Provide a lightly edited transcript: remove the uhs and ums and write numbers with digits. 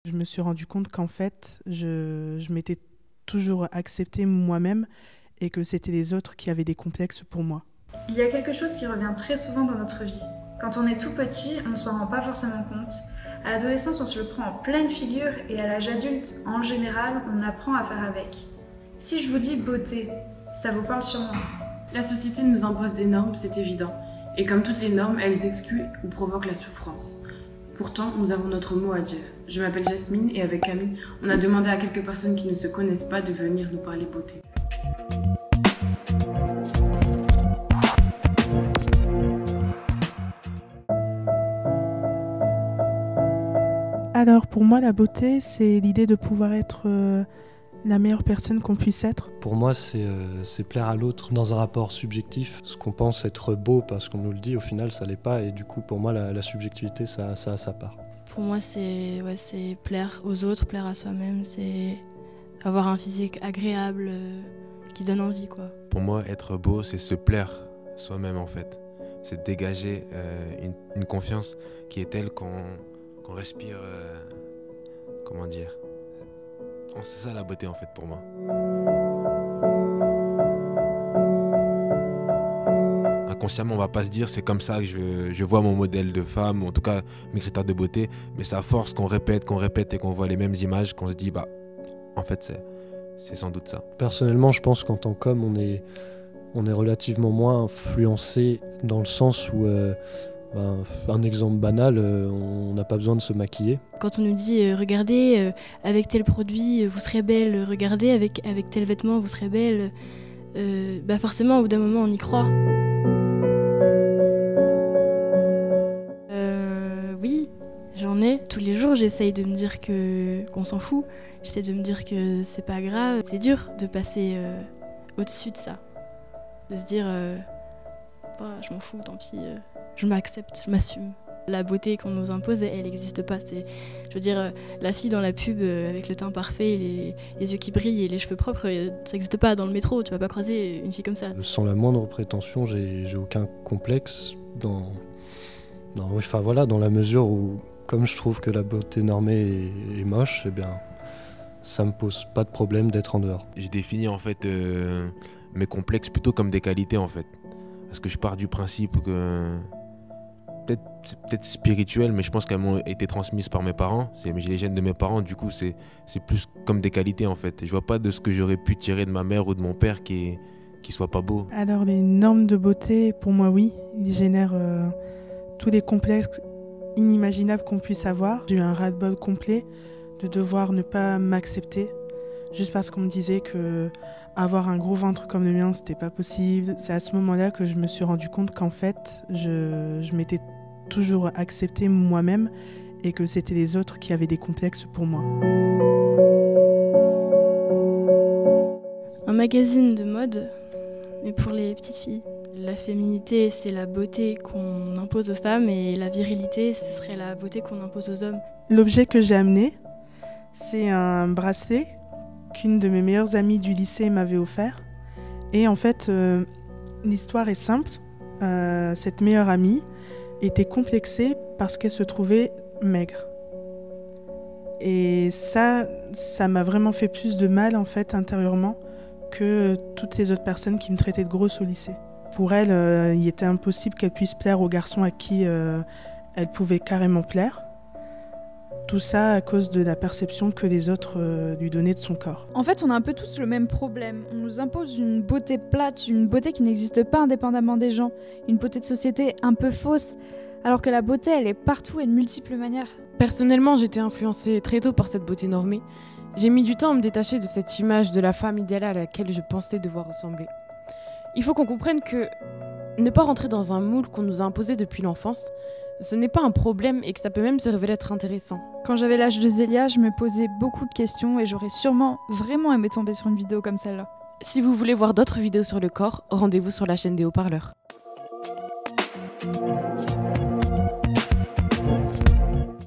Je me suis rendu compte qu'en fait, je m'étais toujours acceptée moi-même et que c'était les autres qui avaient des complexes pour moi. Il y a quelque chose qui revient très souvent dans notre vie. Quand on est tout petit, on ne s'en rend pas forcément compte. À l'adolescence, on se le prend en pleine figure et à l'âge adulte, en général, on apprend à faire avec. Si je vous dis beauté, ça vous parle sûrement. La société nous impose des normes, c'est évident. Et comme toutes les normes, elles excluent ou provoquent la souffrance. Pourtant, nous avons notre mot à dire. Je m'appelle Jasmine et avec Camille, on a demandé à quelques personnes qui ne se connaissent pas de venir nous parler beauté. Alors pour moi, la beauté, c'est l'idée de pouvoir être la meilleure personne qu'on puisse être. Pour moi, c'est plaire à l'autre dans un rapport subjectif. Ce qu'on pense être beau parce qu'on nous le dit, au final, ça l'est pas. Et du coup, pour moi, la subjectivité, ça a sa part. Pour moi, c'est plaire aux autres, plaire à soi-même. C'est avoir un physique agréable qui donne envie, quoi. Pour moi, être beau, c'est se plaire soi-même, en fait. C'est dégager une confiance qui est telle qu'on respire, comment dire, c'est ça la beauté en fait pour moi. Inconsciemment on va pas se dire c'est comme ça que je vois mon modèle de femme, ou en tout cas mes critères de beauté, mais c'est à force qu'on répète et qu'on voit les mêmes images qu'on se dit bah en fait c'est sans doute ça. Personnellement je pense qu'en tant qu'homme on est relativement moins influencé dans le sens où un exemple banal, on n'a pas besoin de se maquiller. Quand on nous dit regardez, avec tel produit vous serez belle, regardez avec tel vêtement vous serez belle, forcément au bout d'un moment on y croit. Oui, j'en ai. Tous les jours j'essaye de me dire qu'on s'en fout, j'essaie de me dire que c'est pas grave. C'est dur de passer au-dessus de ça, de se dire je m'en fous, tant pis. Je m'accepte, je m'assume. La beauté qu'on nous impose, elle n'existe pas. Je veux dire, la fille dans la pub avec le teint parfait, les yeux qui brillent et les cheveux propres, ça n'existe pas dans le métro. Tu vas pas croiser une fille comme ça. Sans la moindre prétention, j'ai aucun complexe dans la mesure où, comme je trouve que la beauté normée est moche, eh bien, ça me pose pas de problème d'être en dehors. Je définis en fait mes complexes plutôt comme des qualités en fait, parce que je pars du principe que c'est peut-être spirituel, mais je pense qu'elles m'ont été transmises par mes parents. J'ai les gènes de mes parents, du coup c'est plus comme des qualités en fait. Je vois pas de ce que j'aurais pu tirer de ma mère ou de mon père qui soit pas beau. Alors les normes de beauté, pour moi oui, ils génèrent tous les complexes inimaginables qu'on puisse avoir. J'ai eu un ras-le-bol complet de devoir ne pas m'accepter juste parce qu'on me disait que avoir un gros ventre comme le mien c'était pas possible. C'est à ce moment-là que je me suis rendu compte qu'en fait je m'étais toujours acceptée moi-même et que c'était les autres qui avaient des complexes pour moi. Un magazine de mode, mais pour les petites filles. La féminité, c'est la beauté qu'on impose aux femmes et la virilité, ce serait la beauté qu'on impose aux hommes. L'objet que j'ai amené, c'est un bracelet qu'une de mes meilleures amies du lycée m'avait offert. Et en fait, l'histoire est simple. Cette meilleure amie était complexée parce qu'elle se trouvait maigre. Et ça m'a vraiment fait plus de mal en fait intérieurement que toutes les autres personnes qui me traitaient de grosse au lycée. Pour elle, il était impossible qu'elle puisse plaire aux garçons à qui elle pouvait carrément plaire. Tout ça à cause de la perception que les autres lui donnaient de son corps. En fait, on a un peu tous le même problème. On nous impose une beauté plate, une beauté qui n'existe pas indépendamment des gens, une beauté de société un peu fausse, alors que la beauté, elle est partout et de multiples manières. Personnellement, j'étais influencée très tôt par cette beauté normée. J'ai mis du temps à me détacher de cette image de la femme idéale à laquelle je pensais devoir ressembler. Il faut qu'on comprenne que ne pas rentrer dans un moule qu'on nous a imposé depuis l'enfance, ce n'est pas un problème et que ça peut même se révéler être intéressant. Quand j'avais l'âge de Zélia, je me posais beaucoup de questions et j'aurais sûrement vraiment aimé tomber sur une vidéo comme celle-là. Si vous voulez voir d'autres vidéos sur le corps, rendez-vous sur la chaîne des Haut-Parleurs.